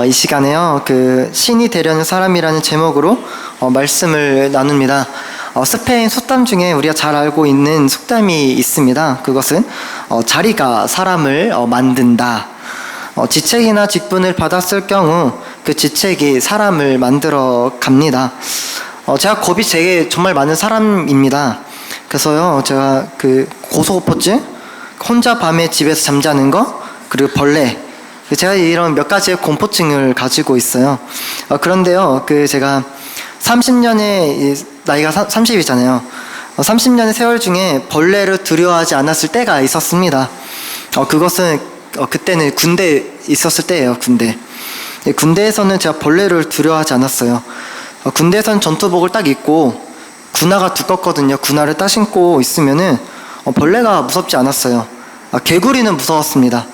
이 시간에요. 신이 되려는 사람이라는 제목으로 말씀을 나눕니다. 스페인 속담 중에 우리가 잘 알고 있는 속담이 있습니다. 그것은 자리가 사람을 만든다. 지책이나 직분을 받았을 경우 그 지책이 사람을 만들어 갑니다. 제가 겁이 되게 정말 많은 사람입니다. 그래서요, 제가 고소공포증, 혼자 밤에 집에서 잠자는 거, 그리고 벌레, 제가 이런 몇 가지의 공포증을 가지고 있어요. 그런데요, 제가 30년의 나이가 30이잖아요. 30년의 세월 중에 벌레를 두려워하지 않았을 때가 있었습니다. 그것은 그때는 군대에 있었을 때예요. 군대에서는 제가 벌레를 두려워하지 않았어요. 군대에서는 전투복을 딱 입고 군화가 두껍거든요. 군화를 딱 신고 있으면은 벌레가 무섭지 않았어요. 개구리는 무서웠습니다.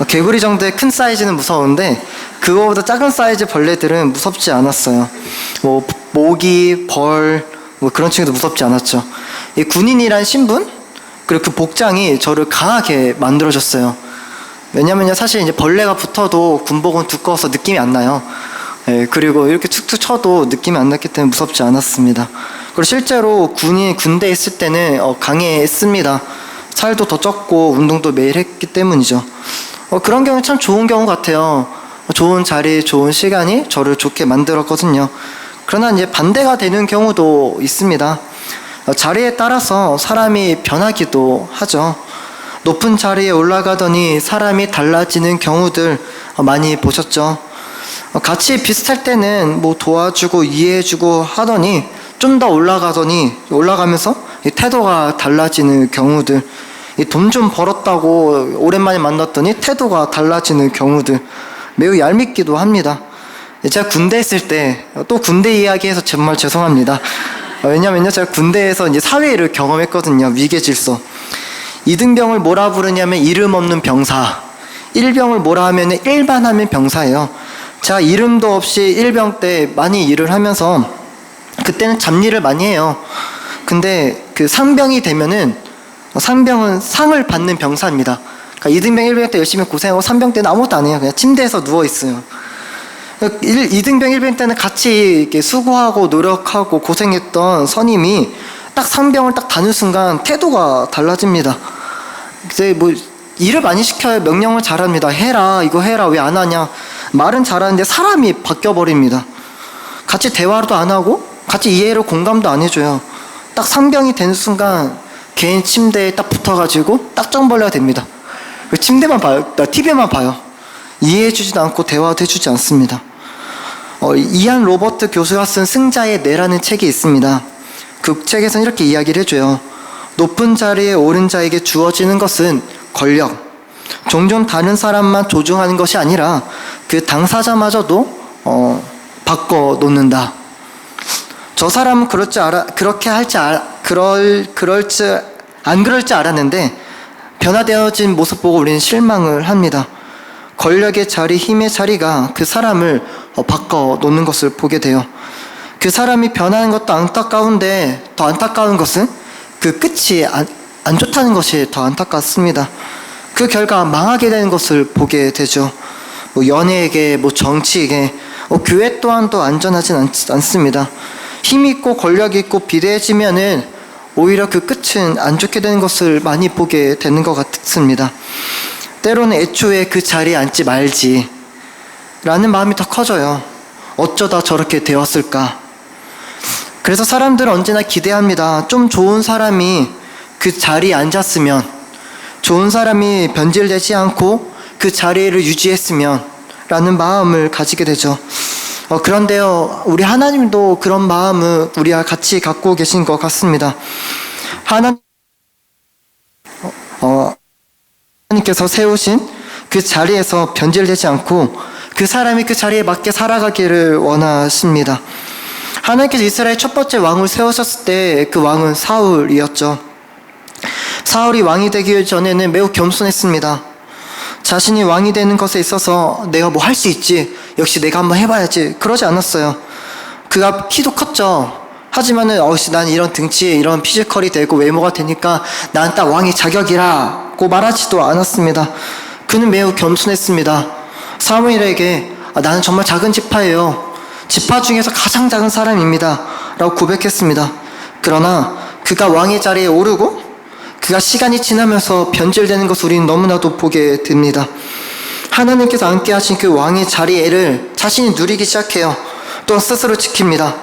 개구리 정도의 큰 사이즈는 무서운데 그거보다 작은 사이즈 벌레들은 무섭지 않았어요. 모기, 벌, 그런 친구도 무섭지 않았죠. 이 군인이란 신분 그리고 그 복장이 저를 강하게 만들어줬어요. 왜냐면요, 사실 이제 벌레가 붙어도 군복은 두꺼워서 느낌이 안 나요. 그리고 이렇게 툭툭 쳐도 느낌이 안 났기 때문에 무섭지 않았습니다. 그리고 실제로 군대에 있을 때는 강했습니다. 살도 더 쪘고 운동도 매일 했기 때문이죠. 그런 경우 참 좋은 경우 같아요. 좋은 자리, 좋은 시간이 저를 좋게 만들었거든요. 그러나 이제 반대가 되는 경우도 있습니다. 자리에 따라서 사람이 변하기도 하죠. 높은 자리에 올라가더니 사람이 달라지는 경우들 많이 보셨죠. 같이 비슷할 때는 도와주고 이해해주고 하더니 좀 더 올라가면서 태도가 달라지는 경우들, 돈 좀 벌었다고 오랜만에 만났더니 태도가 달라지는 경우들 매우 얄밉기도 합니다. 제가 군대에 있을 때, 또 군대 이야기해서 정말 죄송합니다. 왜냐면요, 제가 군대에서 이제 사회를 경험했거든요. 위계질서. 이등병을 뭐라 부르냐면 이름 없는 병사, 일병을 뭐라 하면 일반하면 병사예요. 제가 이름도 없이 일병 때 많이 일을 하면서 그때는 잡일을 많이 해요. 근데 상병이 되면은 상병은 상을 받는 병사입니다. 그러니까 이등병, 일병 때 열심히 고생하고 상병 때는 아무것도 안 해요. 그냥 침대에서 누워있어요. 이등병, 일병 때는 같이 이렇게 수고하고 노력하고 고생했던 선임이 딱 상병을 딱 다는 순간 태도가 달라집니다. 이제 일을 많이 시켜요. 명령을 잘합니다. 해라, 이거 해라, 왜 안 하냐. 말은 잘하는데 사람이 바뀌어버립니다. 같이 대화도 안 하고 같이 이해를 공감도 안 해줘요. 딱 상병이 되는 순간 개인 침대에 딱 붙어가지고 딱정벌레가 됩니다. 침대만 봐요. TV만 봐요. 이해해주지도 않고 대화도 해주지 않습니다. 이안 로버트 교수가 쓴 승자의 뇌라는 책이 있습니다. 그 책에서는 이렇게 이야기를 해줘요. 높은 자리에 오른 자에게 주어지는 것은 권력, 종종 다른 사람만 조종하는 것이 아니라 그 당사자마저도 바꿔놓는다. 저 사람은 그렇게 안 그럴 줄 알았는데 변화되어진 모습 보고 우리는 실망을 합니다. 권력의 자리, 힘의 자리가 그 사람을 바꿔놓는 것을 보게 돼요. 그 사람이 변하는 것도 안타까운데 더 안타까운 것은 그 끝이 안 좋다는 것이 더 안타깝습니다. 그 결과 망하게 되는 것을 보게 되죠. 연예계, 정치계, 교회 또한도 안전하진 않습니다. 힘이 있고 권력이 있고 비대해지면은 오히려 그 끝은 안 좋게 되는 것을 많이 보게 되는 것 같습니다. 때로는 애초에 그 자리에 앉지 말지 라는 마음이 더 커져요. 어쩌다 저렇게 되었을까. 그래서 사람들은 언제나 기대합니다. 좀 좋은 사람이 그 자리에 앉았으면, 좋은 사람이 변질되지 않고 그 자리를 유지했으면 라는 마음을 가지게 되죠. 그런데요, 우리 하나님도 그런 마음을 우리와 같이 갖고 계신 것 같습니다. 하나님께서 세우신 그 자리에서 변질되지 않고 그 사람이 그 자리에 맞게 살아가기를 원하십니다. 하나님께서 이스라엘 첫 번째 왕을 세우셨을 때 그 왕은 사울이었죠. 사울이 왕이 되기 전에는 매우 겸손했습니다. 자신이 왕이 되는 것에 있어서 내가 할 수 있지, 역시 내가 한번 해봐야지, 그러지 않았어요. 그가 키도 컸죠. 하지만은 난 이런 등치에 이런 피지컬이 되고 외모가 되니까 난 딱 왕의 자격이라고 말하지도 않았습니다. 그는 매우 겸손했습니다. 사무엘에게 나는 정말 작은 지파예요. 지파 중에서 가장 작은 사람입니다. 라고 고백했습니다. 그러나 그가 왕의 자리에 오르고 그가 시간이 지나면서 변질되는 것을 우리는 너무나도 보게 됩니다. 하나님께서 앉게 하신 그 왕의 자리를 자신이 누리기 시작해요. 또한 스스로 지킵니다.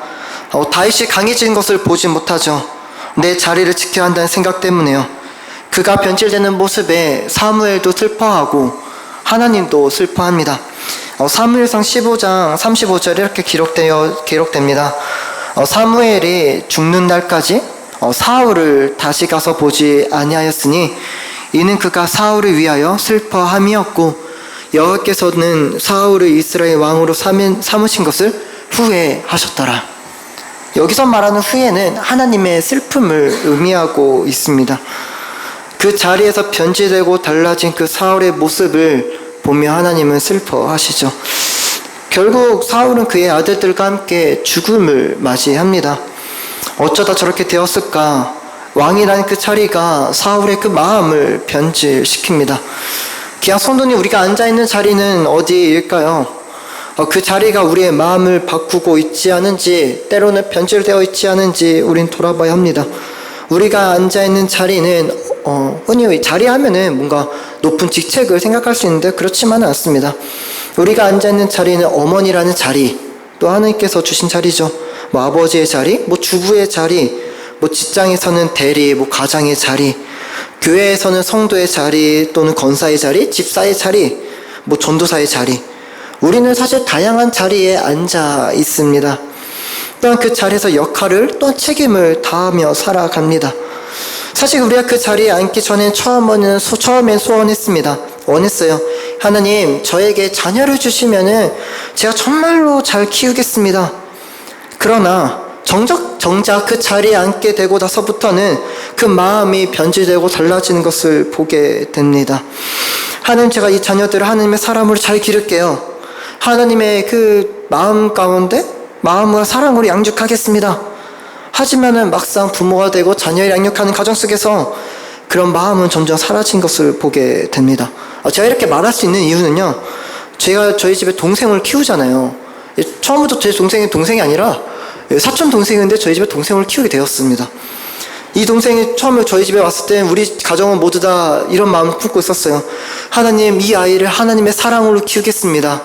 다윗이 강해진 것을 보지 못하죠. 내 자리를 지켜야 한다는 생각 때문에요. 그가 변질되는 모습에 사무엘도 슬퍼하고 하나님도 슬퍼합니다. 사무엘상 15장 35절에 이렇게 기록됩니다. 사무엘이 죽는 날까지 사울을 다시 가서 보지 아니하였으니 이는 그가 사울을 위하여 슬퍼함이었고 여호와께서는 사울을 이스라엘 왕으로 삼으신 것을 후회하셨더라. 여기서 말하는 후회는 하나님의 슬픔을 의미하고 있습니다. 그 자리에서 변질되고 달라진 그 사울의 모습을 보며 하나님은 슬퍼하시죠. 결국 사울은 그의 아들들과 함께 죽음을 맞이합니다. 어쩌다 저렇게 되었을까? 왕이라는 그 자리가 사울의 그 마음을 변질시킵니다. 기왕 성도님, 우리가 앉아있는 자리는 어디일까요? 그 자리가 우리의 마음을 바꾸고 있지 않은지, 때로는 변질되어 있지 않은지 우린 돌아봐야 합니다. 우리가 앉아있는 자리는 흔히 자리하면은 뭔가 높은 직책을 생각할 수 있는데 그렇지만은 않습니다. 우리가 앉아있는 자리는 어머니라는 자리, 또 하나님께서 주신 자리죠. 아버지의 자리, 주부의 자리, 직장에서는 대리, 가장의 자리, 교회에서는 성도의 자리, 또는 권사의 자리, 집사의 자리, 전도사의 자리. 우리는 사실 다양한 자리에 앉아 있습니다. 또한 그 자리에서 역할을, 또한 책임을 다하며 살아갑니다. 사실 우리가 그 자리에 앉기 전에 처음엔 소원했습니다. 원했어요. 하나님, 저에게 자녀를 주시면은 제가 정말로 잘 키우겠습니다. 그러나 정작 그 자리에 앉게 되고 나서부터는 그 마음이 변질되고 달라지는 것을 보게 됩니다. 하나님, 제가 이 자녀들을 하나님의 사람으로 잘 기를게요. 하나님의 그 마음 가운데 마음과 사랑으로 양육하겠습니다. 하지만은 막상 부모가 되고 자녀를 양육하는 가정 속에서 그런 마음은 점점 사라진 것을 보게 됩니다. 제가 이렇게 말할 수 있는 이유는요, 제가 저희 집에 동생을 키우잖아요. 처음부터 제 동생이 아니라 사촌 동생인데 저희 집에 동생을 키우게 되었습니다. 이 동생이 처음에 저희 집에 왔을 때 우리 가정은 모두 다 이런 마음을 품고 있었어요. 하나님, 이 아이를 하나님의 사랑으로 키우겠습니다.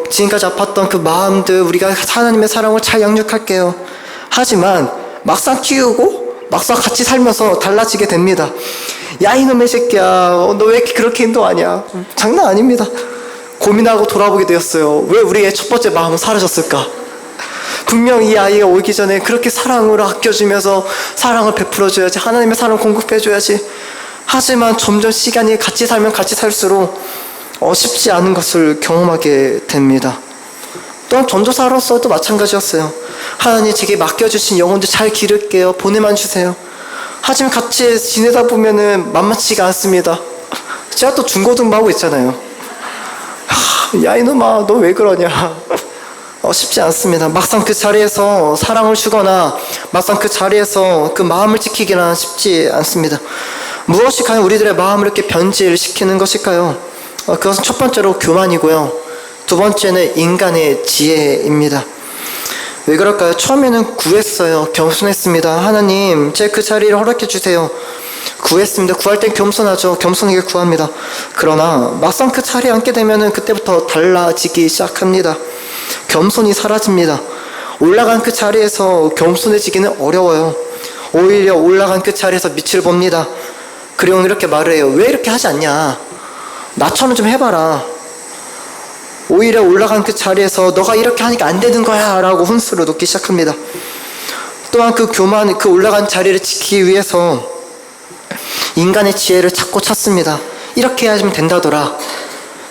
지금까지 아팠던 그 마음들 우리가 하나님의 사랑을 잘 양육할게요. 하지만 막상 키우고 막상 같이 살면서 달라지게 됩니다. 야, 이놈의 새끼야, 너 왜 그렇게 행동하냐. 장난 아닙니다. 고민하고 돌아보게 되었어요. 왜 우리의 첫 번째 마음은 사라졌을까? 분명 이 아이가 오기 전에 그렇게 사랑으로 아껴주면서 사랑을 베풀어줘야지, 하나님의 사랑을 공급해줘야지. 하지만 점점 시간이 같이 살면 같이 살수록 쉽지 않은 것을 경험하게 됩니다. 또한 전도사로서도 마찬가지였어요. 하나님, 제게 맡겨주신 영혼들 잘 기를게요. 보내만 주세요. 하지만 같이 지내다 보면은 만만치가 않습니다. 제가 또 중고등부 하고 있잖아요. 야, 이놈아, 너 왜 그러냐. 쉽지 않습니다. 막상 그 자리에서 사랑을 주거나 막상 그 자리에서 그 마음을 지키기는 쉽지 않습니다. 무엇이 과연 우리들의 마음을 이렇게 변질시키는 것일까요? 그것은 첫 번째로 교만이고요. 두 번째는 인간의 지혜입니다. 왜 그럴까요? 처음에는 구했어요. 겸손했습니다. 하나님, 제 그 자리를 허락해 주세요. 구했습니다. 구할 땐 겸손하죠. 겸손하게 구합니다. 그러나 막상 그 자리에 앉게 되면은 그때부터 달라지기 시작합니다. 겸손이 사라집니다. 올라간 그 자리에서 겸손해지기는 어려워요. 오히려 올라간 그 자리에서 밑을 봅니다. 그리고 이렇게 말을 해요. 왜 이렇게 하지 않냐? 나처럼 좀 해봐라. 오히려 올라간 그 자리에서 너가 이렇게 하니까 안 되는 거야 라고 훈수를 놓기 시작합니다. 또한 그 교만, 그 올라간 자리를 지키기 위해서 인간의 지혜를 찾습니다. 이렇게 하면 된다더라.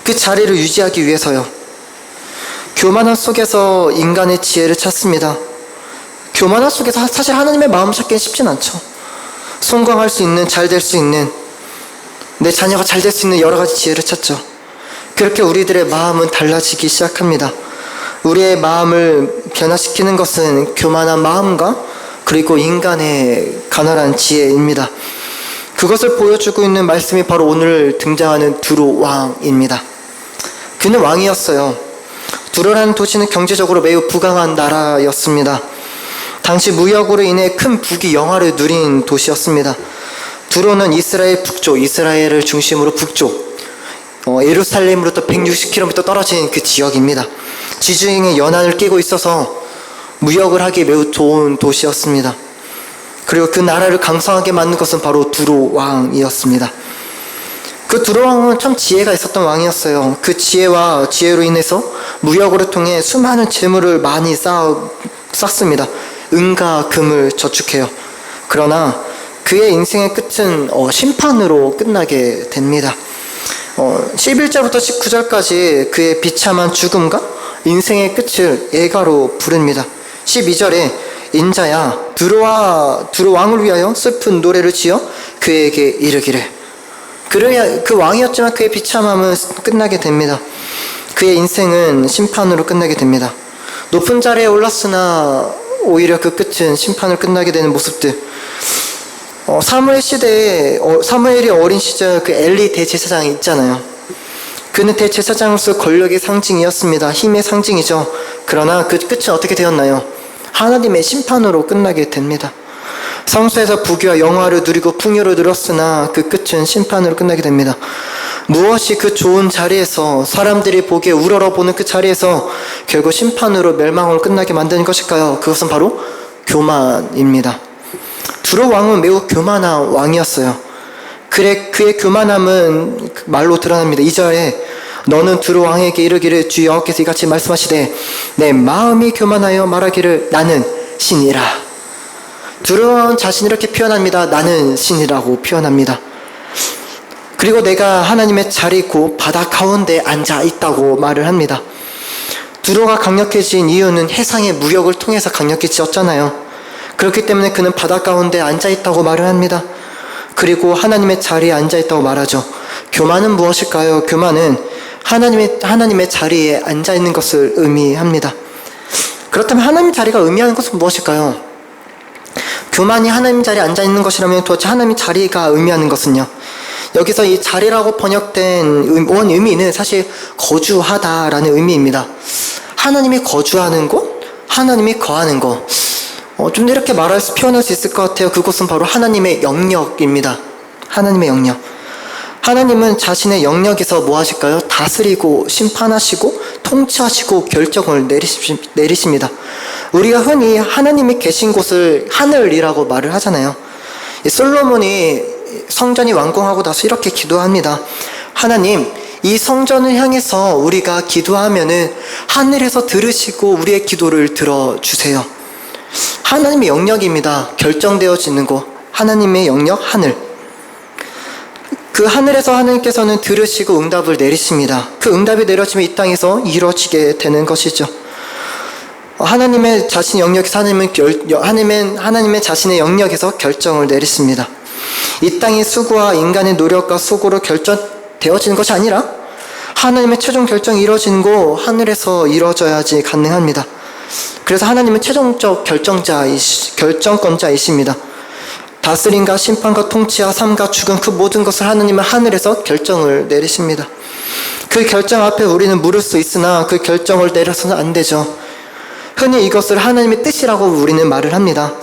그 자리를 유지하기 위해서요. 교만함 속에서 인간의 지혜를 찾습니다. 교만함 속에서 사실 하나님의 마음 찾기는 쉽진 않죠. 성공할 수 있는, 잘 될 수 있는, 내 자녀가 잘 될 수 있는 여러 가지 지혜를 찾죠. 그렇게 우리들의 마음은 달라지기 시작합니다. 우리의 마음을 변화시키는 것은 교만한 마음과 그리고 인간의 가난한 지혜입니다. 그것을 보여주고 있는 말씀이 바로 오늘 등장하는 두로 왕입니다. 그는 왕이었어요. 두로라는 도시는 경제적으로 매우 부강한 나라였습니다. 당시 무역으로 인해 큰 부귀 영화를 누린 도시였습니다. 두로는 이스라엘 북쪽, 이스라엘을 중심으로 북쪽, 예루살렘으로부터 160km 떨어진 그 지역입니다. 지중해 연안을 끼고 있어서 무역을 하기 매우 좋은 도시였습니다. 그리고 그 나라를 강성하게 만든 것은 바로 두로 왕이었습니다. 그 두로 왕은 참 지혜가 있었던 왕이었어요. 그 지혜로 인해서 무역으로 통해 수많은 재물을 많이 쌓습니다. 은과 금을 저축해요. 그러나 그의 인생의 끝은 심판으로 끝나게 됩니다. 11절부터 19절까지 그의 비참한 죽음과 인생의 끝을 예가로 부릅니다. 12절에 인자야 두로 왕을 위하여 슬픈 노래를 지어 그에게 이르기를. 그 왕이었지만 그의 비참함은 끝나게 됩니다. 그의 인생은 심판으로 끝나게 됩니다. 높은 자리에 올랐으나 오히려 그 끝은 심판으로 끝나게 되는 모습들. 사무엘 시대에 사무엘이 어린 시절 그 엘리 대제사장 있잖아요. 그는 대제사장으로서 권력의 상징이었습니다. 힘의 상징이죠. 그러나 그 끝은 어떻게 되었나요? 하나님의 심판으로 끝나게 됩니다. 성소에서 부귀와 영화를 누리고 풍요를 누렸으나 그 끝은 심판으로 끝나게 됩니다. 무엇이 그 좋은 자리에서 사람들이 보기에 우러러보는 그 자리에서 결국 심판으로 멸망으로 끝나게 만드는 것일까요? 그것은 바로 교만입니다. 두로 왕은 매우 교만한 왕이었어요. 그의 교만함은 말로 드러납니다. 2절에 너는 두로 왕에게 이르기를 주 여호와께서 이같이 말씀하시되 내 마음이 교만하여 말하기를 나는 신이라. 두로 왕은 자신을 이렇게 표현합니다. 나는 신이라고 표현합니다. 그리고 내가 하나님의 자리 곧 바다 가운데 앉아 있다고 말을 합니다. 두로가 강력해진 이유는 해상의 무역을 통해서 강력해졌잖아요. 그렇기 때문에 그는 바다 가운데 앉아 있다고 말을 합니다. 그리고 하나님의 자리에 앉아 있다고 말하죠. 교만은 무엇일까요? 교만은 하나님의 자리에 앉아 있는 것을 의미합니다. 그렇다면 하나님 자리가 의미하는 것은 무엇일까요? 교만이 하나님 자리에 앉아 있는 것이라면 도대체 하나님 자리가 의미하는 것은요? 여기서 이 자리라고 번역된 원 의미는 사실 거주하다라는 의미입니다. 하나님이 거주하는 곳, 하나님이 거하는 곳. 좀 이렇게 표현할 수 있을 것 같아요. 그곳은 바로 하나님의 영역입니다. 하나님의 영역. 하나님은 자신의 영역에서 뭐 하실까요? 다스리고 심판하시고 통치하시고 결정을 내리십니다. 우리가 흔히 하나님이 계신 곳을 하늘이라고 말을 하잖아요. 솔로몬이 성전이 완공하고 나서 이렇게 기도합니다. 하나님, 이 성전을 향해서 우리가 기도하면은 하늘에서 들으시고 우리의 기도를 들어주세요. 하나님의 영역입니다. 결정되어지는 곳. 하나님의 영역, 하늘. 그 하늘에서 하나님께서는 들으시고 응답을 내리십니다. 그 응답이 내려지면 이 땅에서 이루어지게 되는 것이죠. 하나님의 자신의 영역에서 하나님의 자신의 영역에서 결정을 내리십니다. 이 땅의 수고와 인간의 노력과 수고로 결정되어지는 것이 아니라 하나님의 최종 결정이 이루어지는 곳 하늘에서 이루어져야지 가능합니다. 그래서 하나님은 최종적 결정권자이십니다. 다스림과 심판과 통치와 삶과 죽음 그 모든 것을 하나님은 하늘에서 결정을 내리십니다. 그 결정 앞에 우리는 물을 수 있으나 그 결정을 내려서는 안 되죠. 흔히 이것을 하나님의 뜻이라고 우리는 말을 합니다.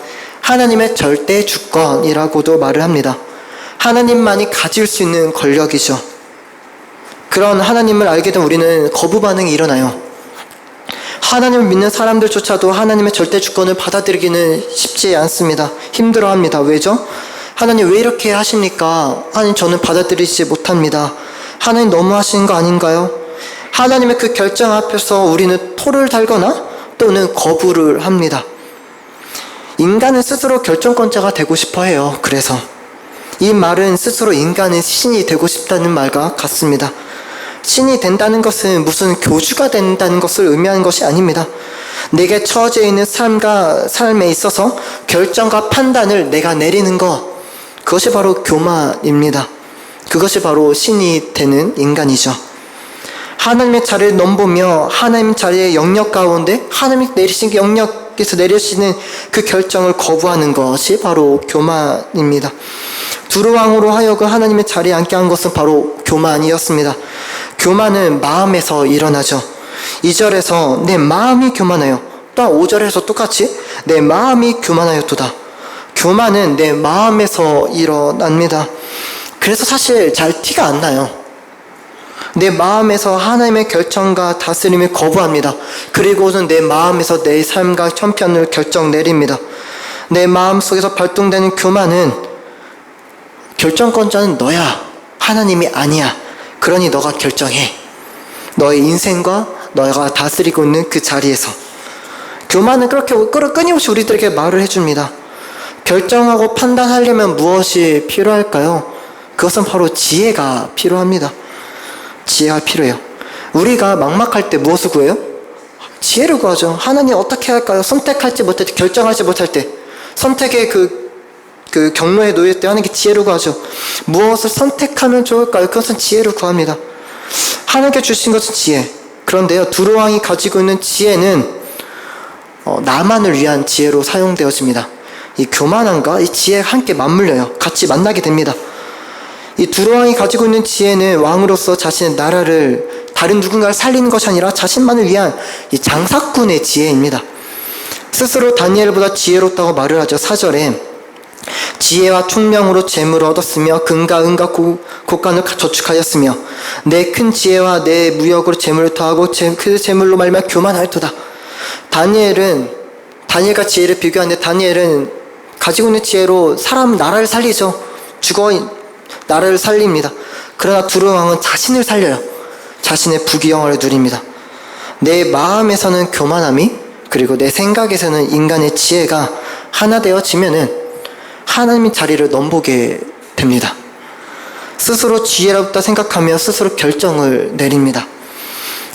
하나님의 절대 주권이라고도 말을 합니다. 하나님만이 가질 수 있는 권력이죠. 그런 하나님을 알게 된 우리는 거부 반응이 일어나요. 하나님을 믿는 사람들조차도 하나님의 절대 주권을 받아들이기는 쉽지 않습니다. 힘들어합니다. 왜죠? 하나님 왜 이렇게 하십니까? 하나님 저는 받아들이지 못합니다. 하나님 너무하신 거 아닌가요? 하나님의 그 결정 앞에서 우리는 토를 달거나 또는 거부를 합니다. 인간은 스스로 결정권자가 되고 싶어 해요. 그래서 이 말은 스스로 인간은 신이 되고 싶다는 말과 같습니다. 신이 된다는 것은 무슨 교주가 된다는 것을 의미하는 것이 아닙니다. 내게 처해져 있는 삶에 있어서 결정과 판단을 내가 내리는 것, 그것이 바로 교만입니다. 그것이 바로 신이 되는 인간이죠. 하나님의 자리를 넘보며 하나님 자리의 영역 가운데 하나님이 내리신 영역에서 내리시는 그 결정을 거부하는 것이 바로 교만입니다. 두루 왕으로 하여금 하나님의 자리에 앉게 한 것은 바로 교만이었습니다. 교만은 마음에서 일어나죠. 2절에서 내 마음이 교만하여, 또한 5절에서 똑같이 내 마음이 교만하였도다. 교만은 내 마음에서 일어납니다. 그래서 사실 잘 티가 안 나요. 내 마음에서 하나님의 결정과 다스림을 거부합니다. 그리고는 내 마음에서 내 삶과 형편을 결정 내립니다. 내 마음 속에서 발동되는 교만은 결정권자는 너야, 하나님이 아니야. 그러니 너가 결정해. 너의 인생과 너가 다스리고 있는 그 자리에서. 교만은 그렇게 끊임없이 우리들에게 말을 해줍니다. 결정하고 판단하려면 무엇이 필요할까요? 그것은 바로 지혜가 필요합니다. 지혜가 필요해요. 우리가 막막할 때 무엇을 구해요? 지혜를 구하죠. 하나님 어떻게 할까요? 선택할지 못할 때, 결정하지 못할 때, 선택의 그 경로에 놓일 때 하는 게 지혜를 구하죠. 무엇을 선택하면 좋을까요? 그것은 지혜를 구합니다. 하나님께 주신 것은 지혜. 그런데요, 두루왕이 가지고 있는 지혜는 나만을 위한 지혜로 사용되어집니다. 이 교만함과 이 지혜가 함께 맞물려요. 같이 만나게 됩니다. 이 두루왕이 가지고 있는 지혜는 왕으로서 자신의 나라를 다른 누군가를 살리는 것이 아니라 자신만을 위한 이 장사꾼의 지혜입니다. 스스로 다니엘보다 지혜롭다고 말을 하죠. 4절에 지혜와 총명으로 재물을 얻었으며 금과 은과 곡간을 저축하였으며 내 큰 지혜와 내 무역으로 재물을 더하고 그 재물로 말미암아 교만하였도다. 다니엘과 지혜를 비교하는데 다니엘은 가지고 있는 지혜로 나라를 살리죠. 나라를 살립니다. 그러나 두루왕은 자신을 살려요. 자신의 부귀영화를 누립니다. 내 마음에서는 교만함이, 그리고 내 생각에서는 인간의 지혜가 하나 되어지면은 하나님의 자리를 넘보게 됩니다. 스스로 지혜롭다 생각하며 스스로 결정을 내립니다.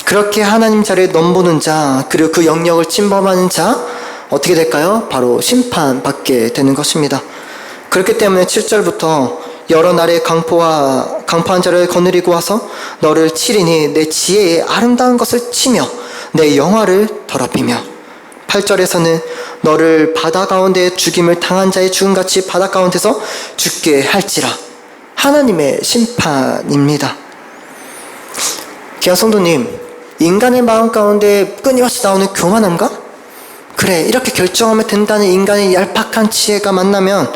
그렇게 하나님 자리를 넘보는 자, 그리고 그 영역을 침범하는 자, 어떻게 될까요? 바로 심판받게 되는 것입니다. 그렇기 때문에 7절부터 여러 나라의 강포한 자를 거느리고 와서 너를 치리니 내 지혜의 아름다운 것을 치며 내 영화를 더럽히며 8절에서는 너를 바다 가운데 죽임을 당한 자의 죽음같이 바다 가운데서 죽게 할지라. 하나님의 심판입니다. 귀한 성도님, 인간의 마음 가운데 끊임없이 나오는 교만함과 그래 이렇게 결정하면 된다는 인간의 얄팍한 지혜가 만나면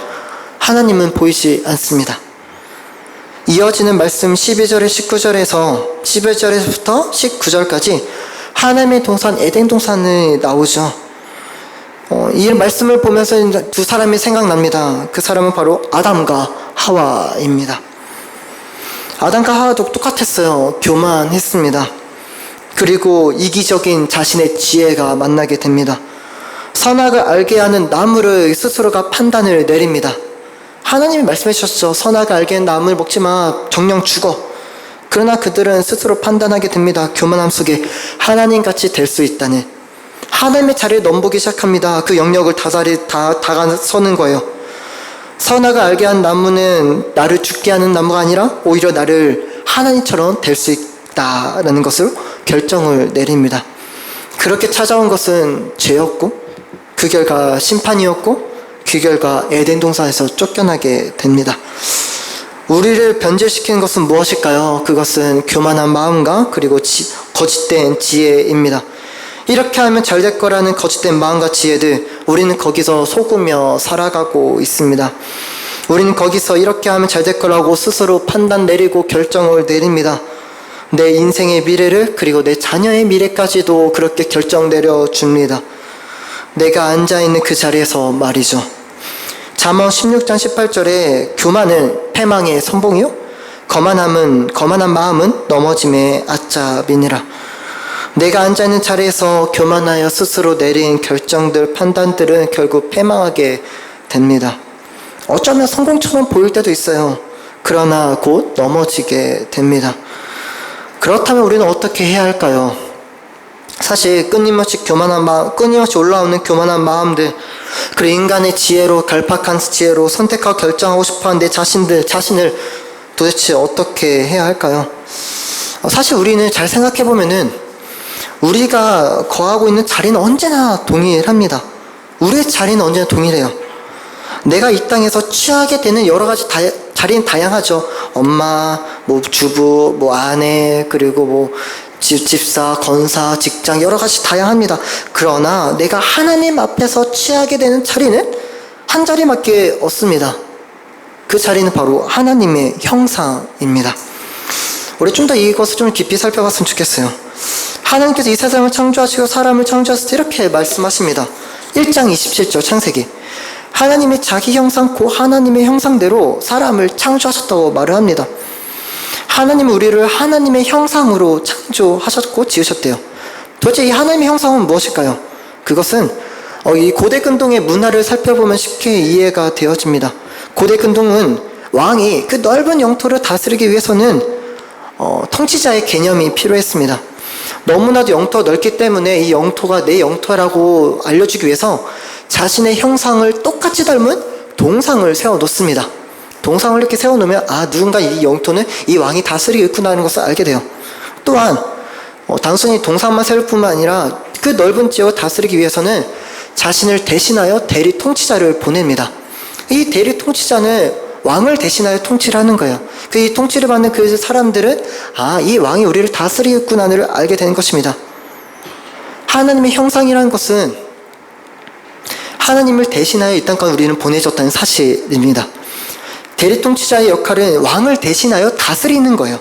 하나님은 보이지 않습니다. 이어지는 말씀 12절에 19절에서 11절에서부터 19절까지 하나님의 동산 에덴 동산이 나오죠. 이 말씀을 보면서 두 사람이 생각납니다. 그 사람은 바로 아담과 하와입니다. 아담과 하와도 똑같았어요. 교만했습니다. 그리고 이기적인 자신의 지혜가 만나게 됩니다. 선악을 알게 하는 나무를 스스로가 판단을 내립니다. 하나님이 말씀해 주셨죠. 선악을 알게 하는 나무를 먹지 마. 정령 죽어. 그러나 그들은 스스로 판단하게 됩니다. 교만함 속에 하나님같이 될 수 있다는. 하나님의 자리를 넘보기 시작합니다. 그 영역을 다가서는 거예요. 선악을 알게 한 나무는 나를 죽게 하는 나무가 아니라 오히려 나를 하나님처럼 될 수 있다라는 것으로 결정을 내립니다. 그렇게 찾아온 것은 죄였고 그 결과 심판이었고 그 결과 에덴 동산에서 쫓겨나게 됩니다. 우리를 변질시키는 것은 무엇일까요? 그것은 교만한 마음과 그리고 거짓된 지혜입니다. 이렇게 하면 잘 될 거라는 거짓된 마음과 지혜들, 우리는 거기서 속으며 살아가고 있습니다. 우리는 거기서 이렇게 하면 잘 될 거라고 스스로 판단 내리고 결정을 내립니다. 내 인생의 미래를, 그리고 내 자녀의 미래까지도 그렇게 결정 내려줍니다. 내가 앉아있는 그 자리에서 말이죠. 잠언 16장 18절에 교만은 패망의 선봉이요 거만한 마음은 넘어짐의 아짭이니라. 내가 앉아있는 자리에서 교만하여 스스로 내린 결정들, 판단들은 결국 패망하게 됩니다. 어쩌면 성공처럼 보일 때도 있어요. 그러나 곧 넘어지게 됩니다. 그렇다면 우리는 어떻게 해야 할까요? 사실 끊임없이 올라오는 교만한 마음들, 그리고 인간의 지혜로, 갈팍한 지혜로 선택하고 결정하고 싶어하는 내 자신을 도대체 어떻게 해야 할까요? 사실 우리는 잘 생각해보면은 우리가 거하고 있는 자리는 언제나 동일합니다. 우리의 자리는 언제나 동일해요. 내가 이 땅에서 취하게 되는 여러 가지 자리는 다양하죠. 엄마, 주부, 아내, 그리고 집사, 권사, 직장 여러 가지 다양합니다. 그러나 내가 하나님 앞에서 취하게 되는 자리는 한 자리밖에 없습니다. 그 자리는 바로 하나님의 형상입니다. 우리 좀 더 이것을 좀 깊이 살펴봤으면 좋겠어요. 하나님께서 이 세상을 창조하시고 사람을 창조하실 때 이렇게 말씀하십니다. 1장 27절 창세기. 하나님이 자기 형상 곧 하나님의 형상대로 사람을 창조하셨다고 말을 합니다. 하나님은 우리를 하나님의 형상으로 창조하셨고 지으셨대요. 도대체 이 하나님의 형상은 무엇일까요? 그것은 이 고대 근동의 문화를 살펴보면 쉽게 이해가 되어집니다. 고대 근동은 왕이 그 넓은 영토를 다스리기 위해서는 통치자의 개념이 필요했습니다. 너무나도 영토가 넓기 때문에 이 영토가 내 영토라고 알려주기 위해서 자신의 형상을 똑같이 닮은 동상을 세워놓습니다. 동상을 이렇게 세워놓으면 누군가 이 영토는 이 왕이 다스리고 있구나 하는 것을 알게 돼요. 또한 단순히 동상만 세울 뿐만 아니라 그 넓은 지역을 다스리기 위해서는 자신을 대신하여 대리 통치자를 보냅니다. 이 대리 통치자는 왕을 대신하여 통치를 하는 거예요. 이 통치를 받는 그 사람들은 이 왕이 우리를 다스리고 있구나를 알게 되는 것입니다. 하나님의 형상이라는 것은 하나님을 대신하여 이 땅까지 우리는 보내줬다는 사실입니다. 대리 통치자의 역할은 왕을 대신하여 다스리는 거예요.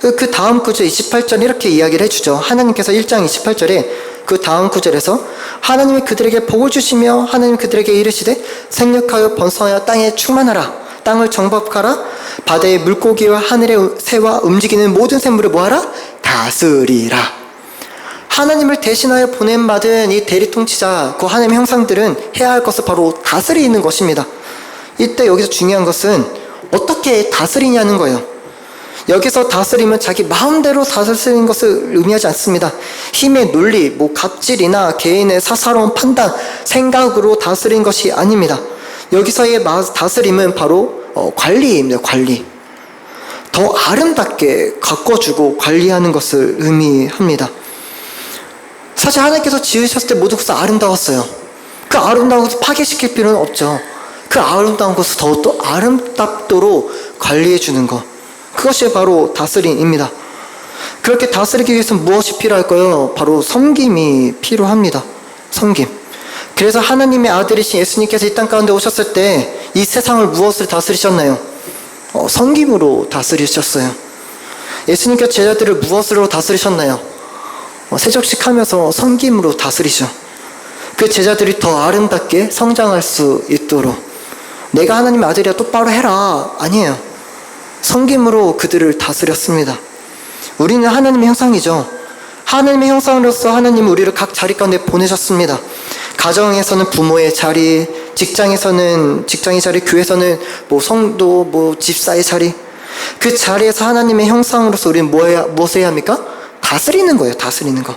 그 다음 구절 28절 이렇게 이야기를 해주죠. 하나님께서 1장 28절에 그 다음 구절에서 하나님이 그들에게 복을 주시며 하나님이 그들에게 이르시되 생육하여 번성하여 땅에 충만하라. 땅을 정복하라. 바다의 물고기와 하늘의 새와 움직이는 모든 생물을 뭐하라? 다스리라. 하나님을 대신하여 보냄받은 이 대리 통치자, 그 하나님의 형상들은 해야 할 것을 바로 다스리는 것입니다. 이때 여기서 중요한 것은 어떻게 다스리냐는 거예요. 여기서 다스림은 자기 마음대로 다스리는 것을 의미하지 않습니다. 힘의 논리, 갑질이나 개인의 사사로운 판단, 생각으로 다스리는 것이 아닙니다. 여기서의 다스림은 바로 관리입니다. 관리. 더 아름답게 가꿔주고 관리하는 것을 의미합니다. 사실 하나님께서 지으셨을 때 모든 것이 아름다웠어요. 그 아름다운 것을 파괴시킬 필요는 없죠. 그 아름다운 것을 더욱더 아름답도록 관리해 주는 것, 그것이 바로 다스림입니다. 그렇게 다스리기 위해서는 무엇이 필요할까요? 바로 섬김이 필요합니다. 섬김. 그래서 하나님의 아들이신 예수님께서 이 땅 가운데 오셨을 때 이 세상을 무엇을 다스리셨나요? 섬김으로 다스리셨어요. 예수님께서 제자들을 무엇으로 다스리셨나요? 세족식 하면서 섬김으로 다스리죠. 그 제자들이 더 아름답게 성장할 수 있도록 내가 하나님의 아들이야 똑바로 해라 아니에요. 섬김으로 그들을 다스렸습니다. 우리는 하나님의 형상이죠. 하나님의 형상으로서 하나님은 우리를 각 자리 가운데 보내셨습니다. 가정에서는 부모의 자리, 직장에서는 직장의 자리, 교회에서는 성도, 집사의 자리. 그 자리에서 하나님의 형상으로서 우리는 무엇을 해야 합니까? 다스리는 거예요. 다스리는 거.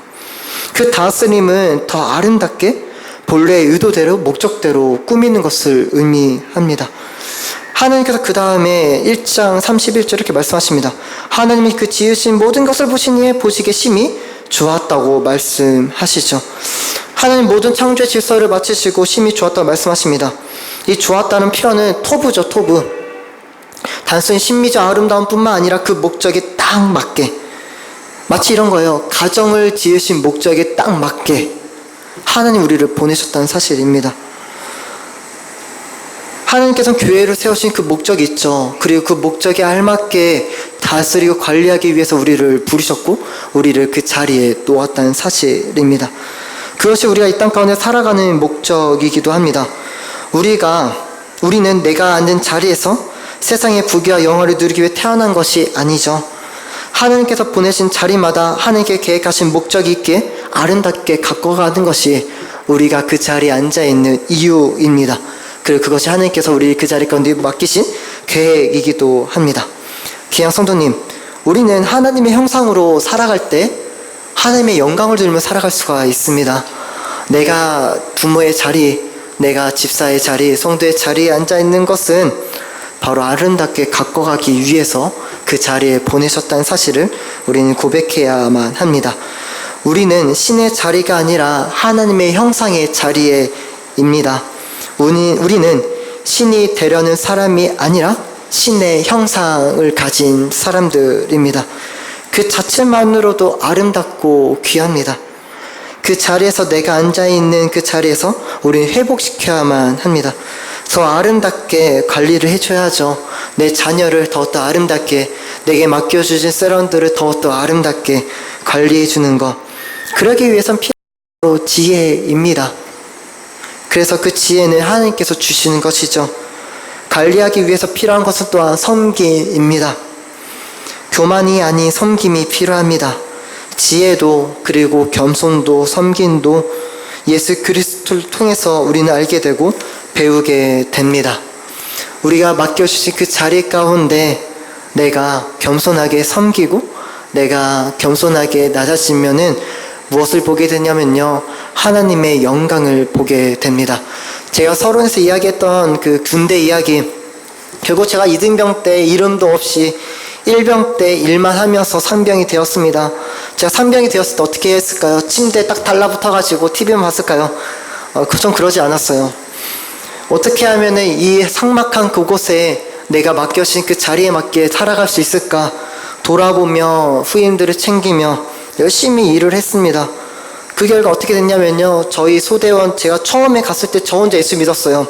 그 다스림은 더 아름답게 본래의 의도대로 목적대로 꾸미는 것을 의미합니다. 하나님께서 그 다음에 1장 31절 이렇게 말씀하십니다. 하나님이 그 지으신 모든 것을 보시니 보시기에 심히 좋았다고 말씀하시죠. 하나님 모든 창조의 질서를 마치시고 심히 좋았다고 말씀하십니다. 이 좋았다는 표현은 토부죠. 토부. 단순히 신비적 아름다움 뿐만 아니라 그 목적에 딱 맞게, 마치 이런 거예요. 가정을 지으신 목적에 딱 맞게 하나님 우리를 보내셨다는 사실입니다. 하나님께서는 교회를 세우신 그 목적이 있죠. 그리고 그 목적에 알맞게 다스리고 관리하기 위해서 우리를 부르셨고 우리를 그 자리에 놓았다는 사실입니다. 그것이 우리가 이 땅 가운데 살아가는 목적이기도 합니다. 우리는 내가 앉은 자리에서 세상의 부귀와 영화를 누리기 위해 태어난 것이 아니죠. 하나님께서 보내신 자리마다 하나님께 계획하신 목적이 있기에 아름답게 가꿔가는 것이 우리가 그 자리에 앉아있는 이유입니다. 그리고 그것이 하나님께서 우리 그 자리 가운데 맡기신 계획이기도 합니다. 귀한 성도님, 우리는 하나님의 형상으로 살아갈 때 하나님의 영광을 들으며 살아갈 수가 있습니다. 내가 부모의 자리, 내가 집사의 자리, 성도의 자리에 앉아있는 것은 바로 아름답게 가꿔가기 위해서 그 자리에 보내셨다는 사실을 우리는 고백해야만 합니다. 우리는 신의 자리가 아니라 하나님의 형상의 자리에입니다. 우리는 신이 되려는 사람이 아니라 신의 형상을 가진 사람들입니다. 그 자체만으로도 아름답고 귀합니다. 그 자리에서 내가 앉아있는 그 자리에서 우리는 회복시켜야만 합니다. 더 아름답게 관리를 해줘야죠. 내 자녀를 더욱더 아름답게, 내게 맡겨주신 세런들을 더욱더 아름답게 관리해주는 것. 그러기 위해선 필요로 지혜입니다. 그래서 그 지혜는 하나님께서 주시는 것이죠. 관리하기 위해서 필요한 것은 또한 섬김입니다. 교만이 아닌 섬김이 필요합니다. 지혜도 그리고 겸손도 섬김도 예수 그리스도를 통해서 우리는 알게 되고 배우게 됩니다. 우리가 맡겨주신 그 자리 가운데 내가 겸손하게 섬기고 내가 겸손하게 낮아지면은 무엇을 보게 되냐면요, 하나님의 영광을 보게 됩니다. 제가 서론에서 이야기했던 그 군대 이야기, 결국 제가 이등병 때 이름도 없이 1병 때 일만 하면서 상병이 되었습니다. 제가 상병이 되었을 때 어떻게 했을까요? 침대에 딱 달라붙어가지고 TV만 봤을까요? 좀 그러지 않았어요. 어떻게 하면은 이 삭막한 그곳에 내가 맡겨진 그 자리에 맞게 살아갈 수 있을까? 돌아보며 후임들을 챙기며 열심히 일을 했습니다. 그 결과 어떻게 됐냐면요, 저희 소대원, 제가 처음에 갔을 때 저 혼자 예수 믿었어요.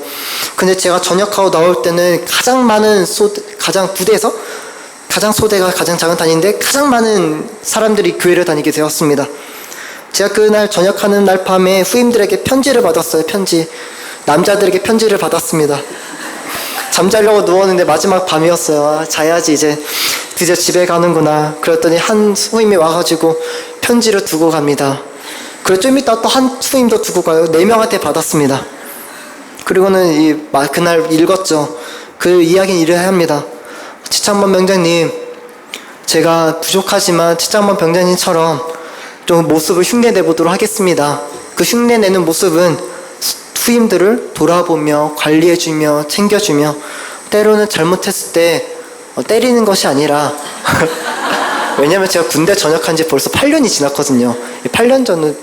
근데 제가 전역하고 나올 때는 가장 부대에서 가장 소대가 가장 작은 단위인데 가장 많은 사람들이 교회를 다니게 되었습니다. 제가 그날 전역하는 날 밤에 후임들에게 편지를 받았어요. 남자들에게 편지를 받았습니다. 잠자려고 누웠는데 마지막 밤이었어요. 자야지, 이제 드디어 집에 가는구나. 그랬더니 한 후임이 와가지고 편지를 두고 갑니다. 그리고 좀 이따 또 한 후임도 두고 가요. 4명한테 받았습니다. 그리고는 그날 읽었죠. 그 이야기는 이래야 합니다. 최창범 병장님, 제가 부족하지만 최창범 병장님처럼 좀 모습을 흉내내보도록 하겠습니다. 그 흉내내는 모습은 후임들을 돌아보며 관리해주며 챙겨주며, 때로는 잘못했을 때 때리는 것이 아니라 왜냐면 제가 군대 전역한 지 벌써 8년이 지났거든요. 8년 전은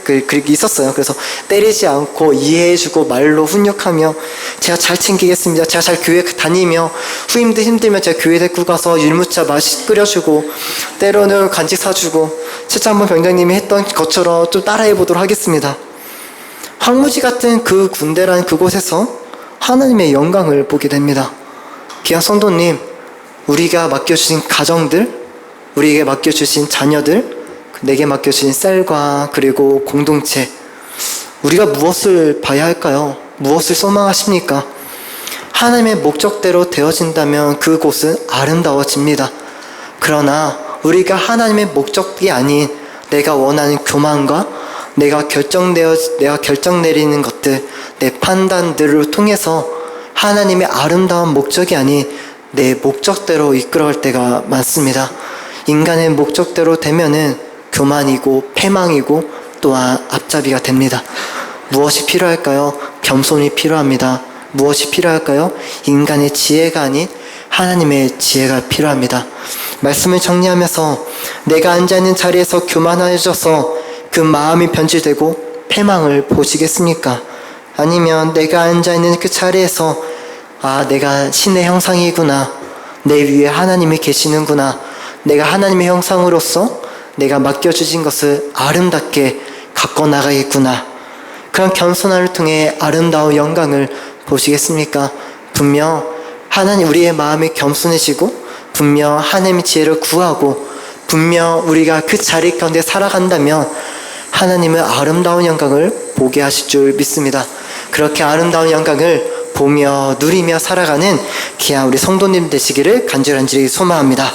그게 있었어요. 그래서 때리지 않고 이해해주고 말로 훈육하며 제가 잘 챙기겠습니다. 제가 잘 교회 다니며, 후임들 힘들면 제가 교회 데리고 가서 율무차 맛있게 끓여주고 때로는 간식 사주고 최창범 병장님이 했던 것처럼 좀 따라해보도록 하겠습니다. 황무지 같은 그 군대라는 그곳에서 하나님의 영광을 보게 됩니다. 귀한 성도님, 우리가 맡겨주신 가정들, 우리에게 맡겨주신 자녀들, 내게 맡겨주신 셀과 그리고 공동체, 우리가 무엇을 봐야 할까요? 무엇을 소망하십니까? 하나님의 목적대로 되어진다면 그곳은 아름다워집니다. 그러나 우리가 하나님의 목적이 아닌 내가 원하는 교만과 내가 결정 내리는 것들, 내 판단들을 통해서 하나님의 아름다운 목적이 아닌 내 목적대로 이끌어갈 때가 많습니다. 인간의 목적대로 되면은 교만이고 패망이고 또한 앞잡이가 됩니다. 무엇이 필요할까요? 겸손이 필요합니다. 무엇이 필요할까요? 인간의 지혜가 아닌 하나님의 지혜가 필요합니다. 말씀을 정리하면서 내가 앉아있는 자리에서 교만해져서 그 마음이 변질되고 패망을 보시겠습니까? 아니면 내가 앉아있는 그 자리에서 내가 신의 형상이구나, 내 위에 하나님이 계시는구나, 내가 하나님의 형상으로서 내가 맡겨주신 것을 아름답게 갖고 나가겠구나, 그런 겸손함을 통해 아름다운 영광을 보시겠습니까? 분명 하나님, 우리의 마음이 겸손해지고 분명 하나님의 지혜를 구하고 분명 우리가 그 자리 가운데 살아간다면 하나님은 아름다운 영광을 보게 하실 줄 믿습니다. 그렇게 아름다운 영광을 보며 누리며 살아가는 귀한 우리 성도님 되시기를 간절히 소망합니다.